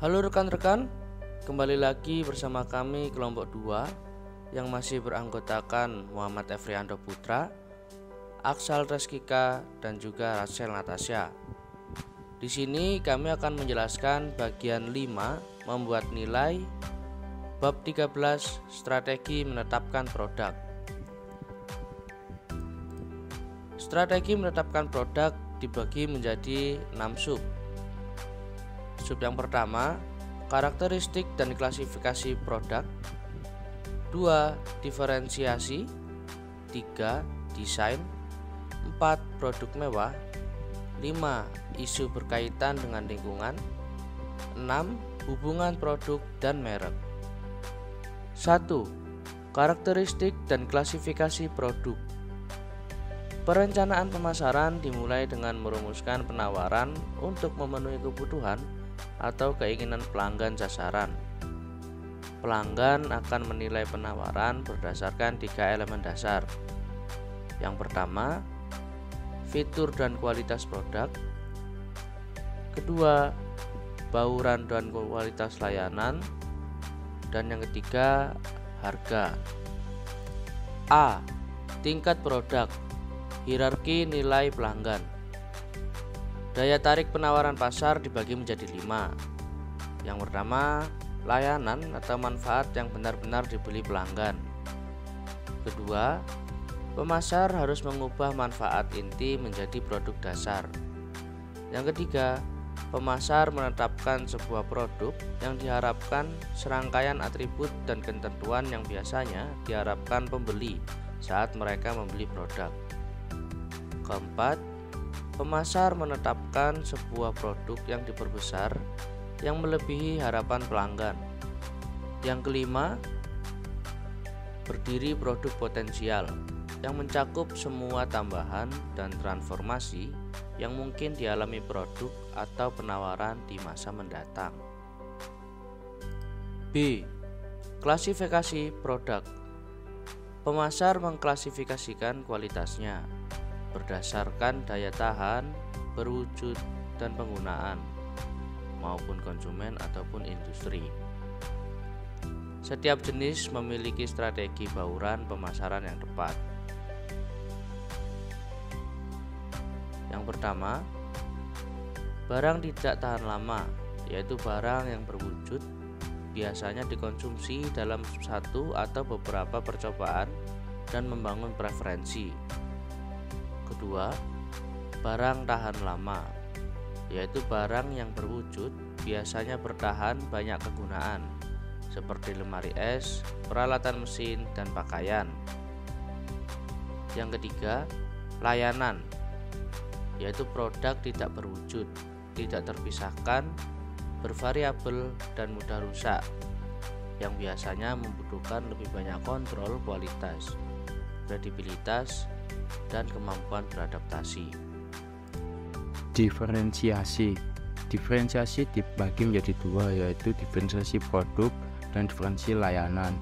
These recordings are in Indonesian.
Halo rekan-rekan, kembali lagi bersama kami kelompok 2 yang masih beranggotakan Muhammad Efrianto Putra, Aksal Reskika, dan juga Rachel Natasha. Di sini kami akan menjelaskan bagian 5 membuat nilai bab 13 strategi menetapkan produk. Strategi menetapkan produk dibagi menjadi 6 sub. Sub yang pertama, karakteristik dan klasifikasi produk. 2. Diferensiasi. 3. Desain. 4. Produk mewah. 5. Isu berkaitan dengan lingkungan. 6. Hubungan produk dan merek. 1. Karakteristik dan klasifikasi produk. Perencanaan pemasaran dimulai dengan merumuskan penawaran untuk memenuhi kebutuhan atau keinginan pelanggan sasaran. Pelanggan akan menilai penawaran berdasarkan 3 elemen dasar. Yang pertama, fitur dan kualitas produk. Kedua, bauran dan kualitas layanan. Dan yang ketiga, harga. A. Tingkat produk. Hierarki nilai pelanggan. Daya tarik penawaran pasar dibagi menjadi 5. Yang pertama, layanan atau manfaat yang benar-benar dibeli pelanggan. Kedua, pemasar harus mengubah manfaat inti menjadi produk dasar. Yang ketiga, pemasar menetapkan sebuah produk yang diharapkan serangkaian atribut dan ketentuan yang biasanya diharapkan pembeli saat mereka membeli produk. Keempat, pemasar menetapkan sebuah produk yang diperbesar yang melebihi harapan pelanggan. Yang kelima, berdiri produk potensial yang mencakup semua tambahan dan transformasi yang mungkin dialami produk atau penawaran di masa mendatang. B. Klasifikasi produk. Pemasar mengklasifikasikan kualitasnya berdasarkan daya tahan, berwujud, dan penggunaan, maupun konsumen ataupun industri. Setiap jenis memiliki strategi bauran pemasaran yang tepat. Yang pertama, barang tidak tahan lama, yaitu barang yang berwujud, biasanya dikonsumsi dalam satu atau beberapa percobaan dan membangun preferensi. Kedua, barang tahan lama, yaitu barang yang berwujud biasanya bertahan banyak kegunaan seperti lemari es, peralatan mesin, dan pakaian. Yang ketiga, layanan, yaitu produk tidak berwujud, tidak terpisahkan, bervariabel, dan mudah rusak, yang biasanya membutuhkan lebih banyak kontrol kualitas, kredibilitas, dan kemampuan beradaptasi. Diferensiasi dibagi menjadi 2, yaitu diferensiasi produk dan diferensiasi layanan.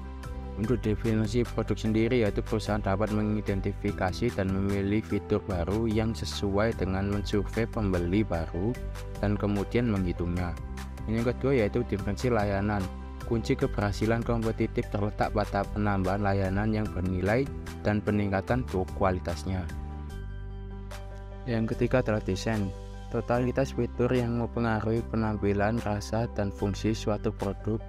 Untuk definisi produk sendiri, yaitu perusahaan dapat mengidentifikasi dan memilih fitur baru yang sesuai dengan mensurvei pembeli baru dan kemudian menghitungnya. Yang kedua yaitu diferensiasi layanan. Kunci keberhasilan kompetitif terletak pada penambahan layanan yang bernilai dan peningkatan kualitasnya. Yang ketiga adalah desain. Totalitas fitur yang mempengaruhi penampilan, rasa, dan fungsi suatu produk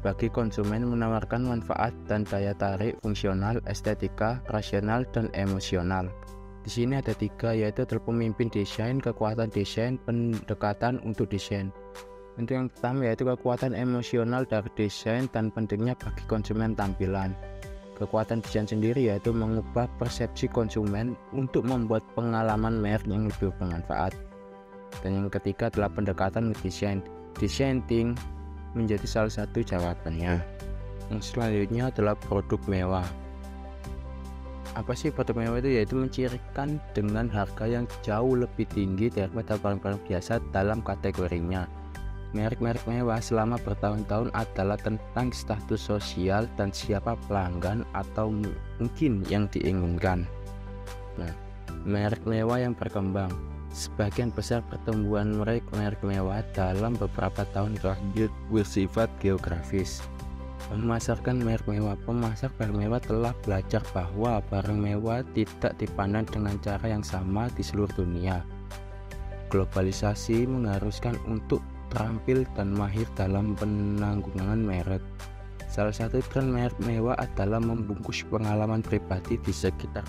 bagi konsumen, menawarkan manfaat dan daya tarik fungsional, estetika, rasional, dan emosional. Di sini ada 3, yaitu pemimpin desain, kekuatan desain, pendekatan untuk desain. Untuk yang pertama yaitu kekuatan emosional dari desain dan pentingnya bagi konsumen tampilan. Kekuatan desain sendiri yaitu mengubah persepsi konsumen untuk membuat pengalaman merek yang lebih bermanfaat. Dan yang ketiga adalah pendekatan desain. Designing menjadi salah satu jawabannya. Yang selanjutnya adalah produk mewah. Apa sih produk mewah itu? Yaitu mencirikan dengan harga yang jauh lebih tinggi daripada barang-barang biasa dalam kategorinya. Merek-merek mewah selama bertahun-tahun adalah tentang status sosial dan siapa pelanggan atau mungkin yang diinginkan. Nah, merek mewah yang berkembang. Sebagian besar pertumbuhan merek mewah dalam beberapa tahun terakhir bersifat geografis. Memasarkan merek mewah. Pemasar barang mewah telah belajar bahwa barang mewah tidak dipandang dengan cara yang sama di seluruh dunia. Globalisasi mengharuskan untuk terampil dan mahir dalam penanggulangan merek. Salah satu tren merek mewah adalah membungkus pengalaman pribadi di sekitar.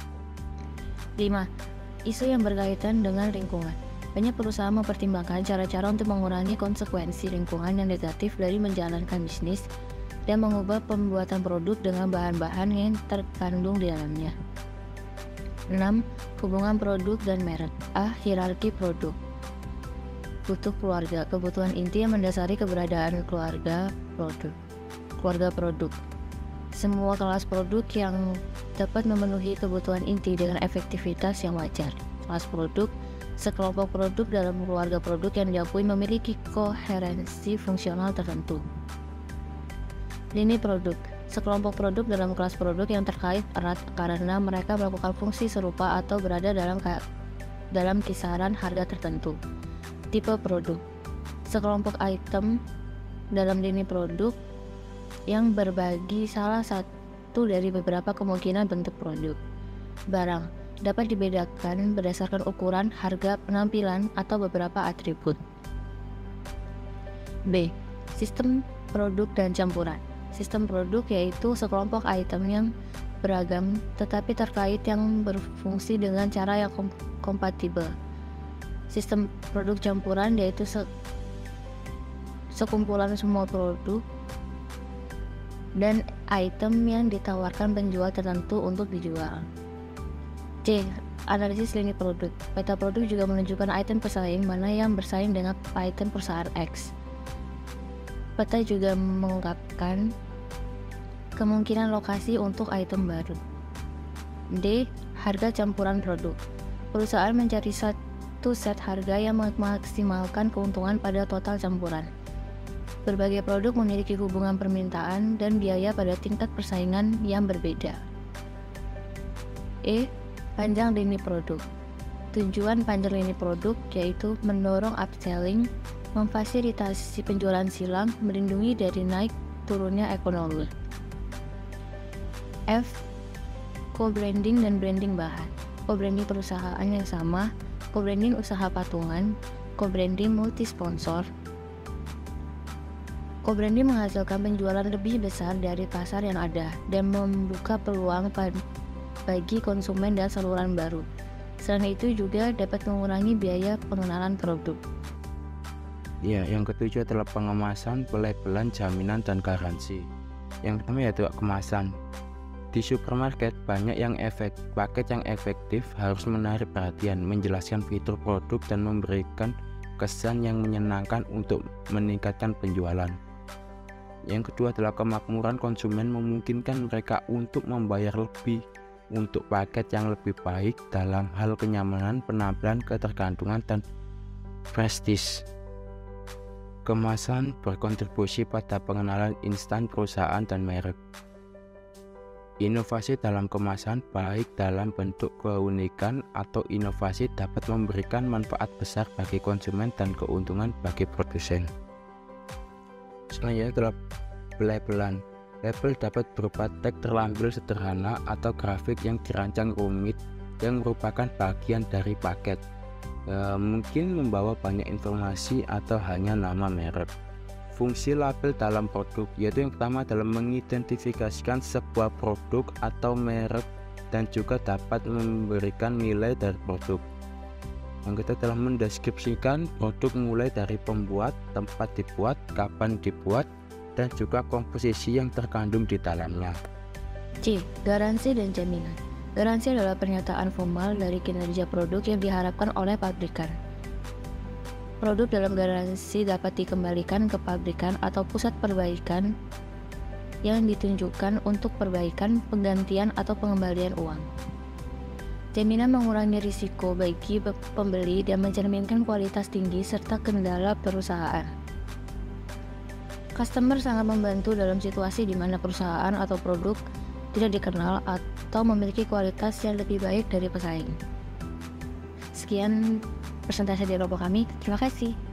5. Isu yang berkaitan dengan lingkungan. Banyak perusahaan mempertimbangkan cara-cara untuk mengurangi konsekuensi lingkungan yang negatif dari menjalankan bisnis dan mengubah pembuatan produk dengan bahan-bahan yang terkandung di dalamnya. 6. Hubungan produk dan merek. A. Hierarki produk. Butuh keluarga. Kebutuhan inti yang mendasari keberadaan keluarga produk. Semua kelas produk yang dapat memenuhi kebutuhan inti dengan efektivitas yang wajar. Kelas produk, sekelompok produk dalam keluarga produk yang diakui memiliki koherensi fungsional tertentu. Lini produk, sekelompok produk dalam kelas produk yang terkait erat karena mereka melakukan fungsi serupa atau berada dalam kisaran harga tertentu. Tipe produk, sekelompok item dalam lini produk yang berbagi salah satu dari beberapa kemungkinan bentuk produk. Barang dapat dibedakan berdasarkan ukuran, harga, penampilan, atau beberapa atribut. B. Sistem produk dan campuran. Sistem produk yaitu sekelompok item yang beragam tetapi terkait yang berfungsi dengan cara yang kompatibel. Sistem produk campuran yaitu sekumpulan semua produk dan item yang ditawarkan penjual tertentu untuk dijual. C. Analisis lini produk. Peta produk juga menunjukkan item pesaing mana yang bersaing dengan item perusahaan X. Peta juga mengungkapkan kemungkinan lokasi untuk item baru. D. Harga campuran produk. Perusahaan mencari satu set harga yang memaksimalkan keuntungan pada total campuran. Berbagai produk memiliki hubungan permintaan dan biaya pada tingkat persaingan yang berbeda. E. Panjang lini produk. Tujuan panjang lini produk yaitu mendorong upselling, memfasilitasi penjualan silang, melindungi dari naik turunnya ekonomi. F. Co-branding dan branding bahan. Co-branding perusahaan yang sama, co-branding usaha patungan, co-branding multi-sponsor. Co-branding menghasilkan penjualan lebih besar dari pasar yang ada dan membuka peluang bagi konsumen dan saluran baru. Selain itu juga dapat mengurangi biaya pengenalan produk. Ya, yang ketujuh adalah pengemasan, pelabelan, jaminan, dan garansi. Yang pertama yaitu kemasan. Di supermarket banyak paket yang efektif harus menarik perhatian, menjelaskan fitur produk dan memberikan kesan yang menyenangkan untuk meningkatkan penjualan. Yang kedua adalah kemakmuran konsumen, memungkinkan mereka untuk membayar lebih untuk paket yang lebih baik dalam hal kenyamanan, penampilan, ketergantungan, dan prestis. Kemasan berkontribusi pada pengenalan instan perusahaan dan merek. Inovasi dalam kemasan, baik dalam bentuk keunikan atau inovasi, dapat memberikan manfaat besar bagi konsumen dan keuntungan bagi produsen. Selanjutnya adalah pelabelan. Label dapat berupa teks terlampir sederhana atau grafik yang dirancang rumit yang merupakan bagian dari paket. Mungkin membawa banyak informasi atau hanya nama merek. Fungsi label dalam produk yaitu yang pertama adalah mengidentifikasikan sebuah produk atau merek dan juga dapat memberikan nilai dari produk. Yang kedua adalah mendeskripsikan produk mulai dari pembuat, tempat dibuat, kapan dibuat, dan juga komposisi yang terkandung di dalamnya. C. Garansi dan jaminan. Garansi adalah pernyataan formal dari kinerja produk yang diharapkan oleh pabrikan. Produk dalam garansi dapat dikembalikan ke pabrikan atau pusat perbaikan yang ditunjukkan untuk perbaikan, penggantian, atau pengembalian uang. Jaminan mengurangi risiko bagi pembeli dan mencerminkan kualitas tinggi serta kendala perusahaan. Customer sangat membantu dalam situasi di mana perusahaan atau produk tidak dikenal atau memiliki kualitas yang lebih baik dari pesaing. Sekian persentase di kelompok kami. Terima kasih.